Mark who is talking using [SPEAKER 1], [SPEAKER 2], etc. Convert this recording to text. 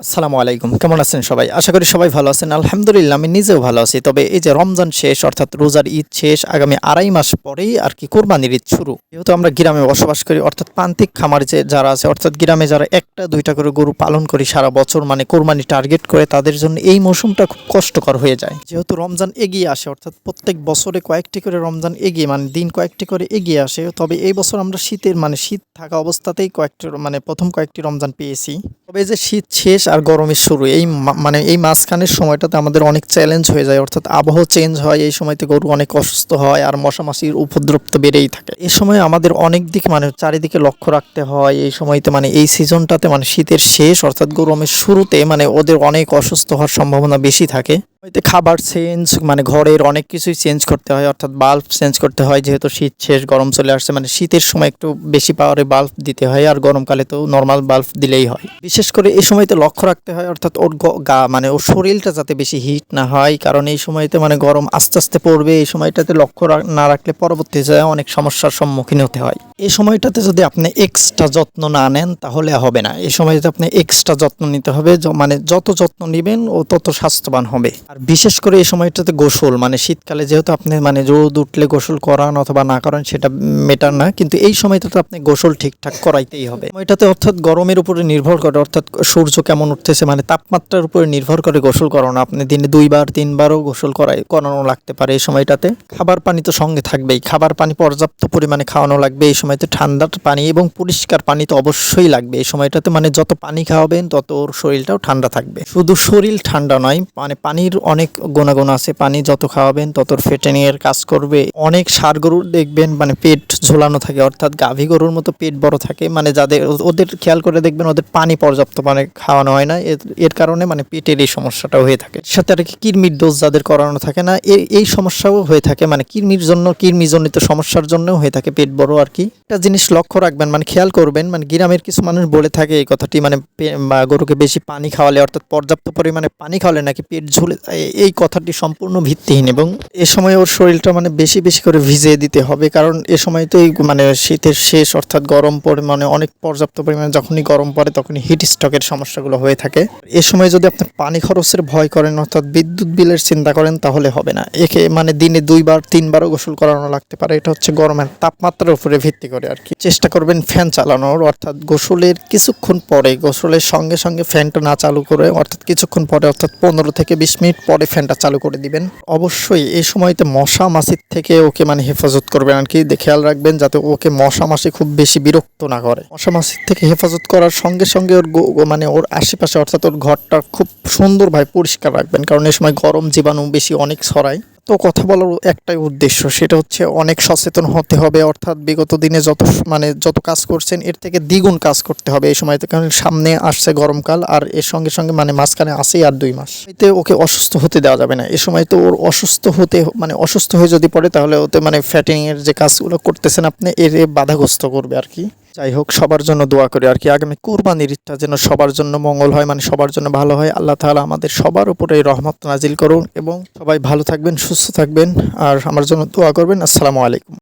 [SPEAKER 1] আসসালামু আলাইকুম, কেমন আছেন সবাই? আশা করি সবাই ভালো আছেন। আলহামদুলিল্লাহ আমি নিজেও ভালো আছি। তবে এই যে রমজান শেষ অর্থাৎ রোজার ঈদ শেষ, আগামী ২.৫ মাস পরেই আর কি কোরবানির ঈদ শুরু। যেহেতু আমরা গ্রামে বসবাস করি অর্থাৎ প্রান্তিক খামার যে যারা আছে অর্থাৎ গ্রামে যারা ১টা ২টা করে গরু পালন করি সারা বছর, মানে কোরবানি টার্গেট করে, তাদের জন্য এই মৌসুমটা খুব কষ্টকর হয়ে যায়। যেহেতু রমজান এগিয়ে আসে অর্থাৎ প্রত্যেক বছরে কয়েকটি করে রমজান এগিয়ে, মানে দিন কয়েকটি করে এগিয়ে আসে। তবে এই বছর আমরা শীত থাকা অবস্থাতেই প্রথম কয়েকটি রমজান পেয়েছি। তবে এই যে শীত শেষ আর গরমের শুরু, মানে এই মাঝখানের সময়টাতে আমাদের অনেক চ্যালেঞ্জ হয়ে যায়, অর্থাৎ আবহাওয়া চেঞ্জ হয়। এই সময়তে গরু অনেক অসুস্থ হয় আর মশামাছির উপদ্রব তো বেড়েই থাকে। এই সময় আমাদের অনেক দিক মানে চারিদিকে লক্ষ্য রাখতে হয়। এই সময়তে মানে এই সিজনটাতে মানে শীতের শেষ অর্থাৎ গরমের শুরুতে মানে ওদের অনেক অসুস্থ হওয়ার সম্ভাবনা বেশি থাকে। হয়তো খাবার চেঞ্জ, মানে ঘরের অনেক কিছুই চেঞ্জ করতে হয়, অর্থাৎ বাল্ব চেঞ্জ করতে হয়। যেহেতু শীত শেষ গরম চলে আসছে, মানে শীতের সময় একটু বেশি পাওয়ারে বাল্ব দিতে হয় আর গরমকালে তো নর্মাল বাল্ব দিলেই হয়। বিশেষ করে এই সময়তে লক্ষ্য রাখতে হয় অর্থাৎ ওর গা মানে ওর শরীরটা যাতে বেশি হিট না হয়, কারণ এই সময়তে মানে গরম আস্তে আস্তে পড়বে। এই সময়টাতে লক্ষ্য না রাখলে পরবর্তীতে অনেক সমস্যার সম্মুখীন হতে হয়। এই সময়টাতে যদি আপনি এক্সট্রা যত্ন না নেন তাহলে হবে না। এই সময়টাতে আপনি এক্সট্রা যত্ন নিতে হবে, মানে যত যত্ন নেবেন ও তত স্বাস্থ্যবান হবে। আর বিশেষ করে এই সময়টাতে গোসল, মানে শীতকালে যেহেতু আপনি মানে রোদ উঠলে গোসল করান অথবা না করান সেটা মেটার না, কিন্তু এই সময়টাতে আপনি গোসল ঠিকঠাক করাইতেই হবে। সময়টাতে অর্থাৎ গরমের উপরে নির্ভর করে, অর্থাৎ সূর্য কেমন উঠতেছে মানে তাপমাত্রার উপরে নির্ভর করে গোসল করানো। আপনি দিনে ২ বার ৩ বারও গোসল করানো লাগতে পারে। এই সময়টাতে খাবার পানি তো সঙ্গে থাকবেই, খাবার পানি পর্যাপ্ত পরিমাণে খাওয়ানো লাগবে। এই সময়তে ঠান্ডা পানি এবং পরিষ্কার পানি তো অবশ্যই লাগবে। এই সময়টাতে মানে যত পানি খাওয়াবেন তত ওর শরীরটাও ঠান্ডা থাকবে। শুধু শরীর ঠান্ডা নয়, মানে পানির অনেক গুণাগুণ আছে। পানি যত খাওয়াবেন তত ফেটেনিংয়ের কাজ করবে। অনেক ষাঁড় গরুর দেখবেন মানে পেট ঝোলানো থাকে, অর্থাৎ গাভী গরুর মতো পেট বড় থাকে, মানে যাদের ওদের খেয়াল করে দেখবেন ওদের পানি পর্যাপ্ত মানে খাওয়ানো হয় না। এর কারণে মানে পেটের এই সমস্যাটা হয়ে থাকে। সাথে আর কি কৃমির ডোজ যাদের করানো থাকে না, এই সমস্যাও হয়ে থাকে, মানে কৃমিজনিত সমস্যার জন্যও হয়ে থাকে পেট বড় আর কি। একটা জিনিস লক্ষ্য রাখবেন, মানে খেয়াল করবেন, মানে গ্রামের কিছু মানুষ বলে থাকে এই কথাটি, মানে গরুকে বেশি পানি খাওয়ালে অর্থাৎ পর্যাপ্ত পরিমাণে পানি খাওয়ালে নাকি পেট ঝুলে। এই কথাটি সম্পূর্ণ ভিত্তিহীন এবং এ সময় ওর শরীরটা মানে বেশি বেশি করে ভিজিয়ে দিতে হবে, কারণ এ সময় তো এই মানে শীতের শেষ অর্থাৎ গরম পরিমাণে অনেক পর্যাপ্ত পরিমাণে যখনই গরম পড়ে তখনই হিট স্ট্রোকের সমস্যাগুলো হয়ে থাকে। এ সময় যদি আপনি পানি খরচের ভয় করেন অর্থাৎ বিদ্যুৎ বিলের চিন্তা করেন তাহলে হবে না। একে মানে দিনে ২ বার ৩ বারও গোসল করানো লাগতে পারে। এটা হচ্ছে গরমের তাপমাত্রার উপরে ভিত্তি করে আর কি। চেষ্টা করবেন ফ্যান চালানোর, অর্থাৎ গোসলের কিছুক্ষণ পরে, গোসলের সঙ্গে সঙ্গে ফ্যানটা না চালু করে অর্থাৎ কিছুক্ষণ পরে অর্থাৎ ১৫ থেকে ২০ মিনিট পরে ফ্যানটা চালু করে দিবেন। অবশ্যই এই সময়তে মশা মাছির থেকে ওকে মানে হেফাজত করবেন আর কি। খেয়াল রাখবেন যাতে ওকে মশা মাছি খুব বেশি বিরক্ত না করে। মশা মাছির থেকে হেফাজত করার সঙ্গে সঙ্গে ওর মানে ওর আশেপাশে অর্থাৎ ওর ঘরটা খুব সুন্দরভাবে পরিষ্কার রাখবেন, কারণ এই সময় গরম জীবাণু বেশি অনেক ছড়ায়। তো কথা বলার একটাই উদ্দেশ্য, সেটা হচ্ছে অনেক সচেতন হতে হবে, অর্থাৎ বিগত দিনে যত কাজ করছেন এর থেকে দ্বিগুণ কাজ করতে হবে এই সময়তে, কারণ সামনে আসছে গরমকাল আর এর সঙ্গে সঙ্গে মানে মাঝখানে আসেই আর ২ মাস। এতে ওকে অসুস্থ হতে দেওয়া যাবে না। এ সময় তো ওর অসুস্থ হয়ে যদি পড়ে তাহলে ওতে মানে ফ্যাটিংয়ের যে কাজগুলো করতেছেন আপনি এর বাধাগ্রস্ত করবে আর কি। যাই হোক, সবার জন্য দোয়া করি আর কি, আগামী কুরবানির ঈদটা যেন সবার জন্য মঙ্গল হয়, মানে সবার জন্য ভালো হয়। আল্লাহ তাআলা আমাদের সবার উপরে রহমত নাজিল করুন এবং সবাই ভালো থাকবেন, সুস্থ থাকবেন আর আমার জন্য দোয়া করবেন। আসসালামু আলাইকুম।